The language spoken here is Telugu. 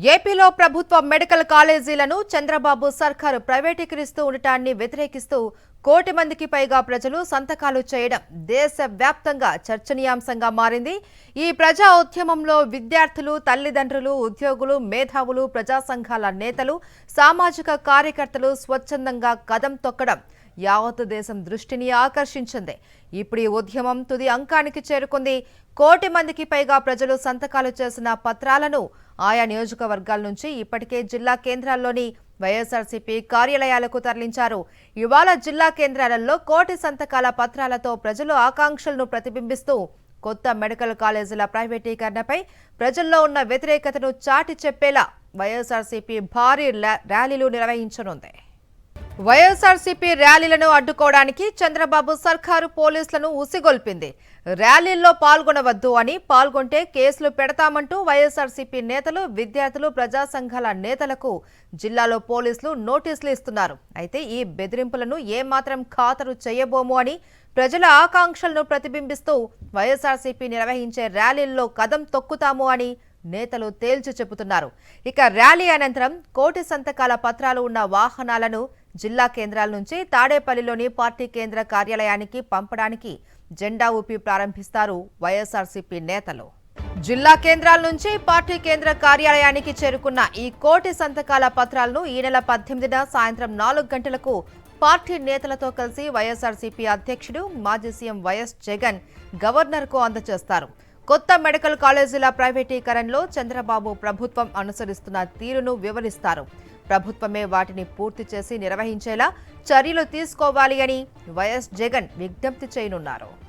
ఏపీలో ప్రభుత్వ మెడికల్ కాలేజీలను చంద్రబాబు సర్కారు ప్రైవేటీకరిస్తూ ఉండటాన్ని వ్యతిరేకిస్తూ కోటి మందికి పైగా ప్రజలు సంతకాలు చేయడం దేశవ్యాప్తంగా చర్చనీయాంశంగా మారింది. ఈ ప్రజా ఉద్యమంలో విద్యార్థులు, తల్లిదండ్రులు, ఉద్యోగులు, మేధావులు, ప్రజా సంఘాల నేతలు, సామాజిక కార్యకర్తలు స్వచ్ఛందంగా కదం తొక్కడం యావత్ దేశం దృష్టిని ఆకర్షించింది. ఇప్పుడు ఈ ఉద్యమం తుది అంకానికి చేరుకుంది. కోటి మందికి పైగా ప్రజలు సంతకాలు చేసిన పత్రాలను ఆయా నియోజకవర్గాల నుంచి ఇప్పటికే జిల్లా కేంద్రాల్లోని వైఎస్ఆర్సీపీ కార్యాలయాలకు తరలించారు. ఇవాళ జిల్లా కేంద్రాలలో కోటి సంతకాల పత్రాలతో ప్రజలు ఆకాంక్షలను ప్రతిబింబిస్తూ కొత్త మెడికల్ కాలేజీల ప్రైవేటీకరణపై ప్రజల్లో ఉన్న వ్యతిరేకతను చాటి చెప్పేలా వైఎస్ఆర్సీపీ భారీ ర్యాలీలు నిర్వహించనుంది. వైఎస్ఆర్సీపీ ర్యాలీలను అడ్డుకోవడానికి చంద్రబాబు సర్కారు పోలీసులను ఉసిగొల్పింది. ర్యాలీల్లో పాల్గొనవద్దు అని, పాల్గొంటే కేసులు పెడతామంటూ వైఎస్ఆర్సీపీ నేతలు, విద్యార్థులు, ప్రజా సంఘాల నేతలకు జిల్లాలో పోలీసులు నోటీసులు ఇస్తున్నారు. అయితే ఈ బెదిరింపులను ఏమాత్రం ఖాతరు చేయబోము అని ప్రజల ఆకాంక్షలను ప్రతిబింబిస్తూ వైఎస్ఆర్సీపీ నిర్వహించే ర్యాలీల్లో కదం తొక్కుతాము అని నేతలు తేల్చి చెబుతున్నారు. ఇక ర్యాలీ అనంతరం కోటి సంతకాల పత్రాలు ఉన్న వాహనాలను జిల్లా కేంద్రాల నుంచి తాడేపల్లిలోని పార్టీ కేంద్ర కార్యాలయానికి పంపడానికి జెండా ఊపి ప్రారంభిస్తారు వైఎస్ఆర్సీపీ నేతలు. జిల్లా కేంద్రాల నుంచి పార్టీ కేంద్ర కార్యాలయానికి చేరుకున్న ఈ కోటి సంతకాల పత్రాలను ఈ నెల 18న సాయంత్రం 4 గంటలకు పార్టీ నేతలతో కలిసి వైఎస్ఆర్సీపీ అధ్యక్షుడు, మాజీ సీఎం వైఎస్ జగన్ గవర్నర్కు అందజేస్తారు. కొత్త మెడికల్ కాలేజీల ప్రైవేటీకరణలో చంద్రబాబు ప్రభుత్వం అనుసరిస్తున్న తీరును వివరిస్తారు. ప్రభుత్వమే వాటిని పూర్తి చేసి నిర్వహించేలా చర్యలు తీసుకోవాలి అని వైఎస్ జగన్ విజ్ఞప్తి చేయనున్నారు.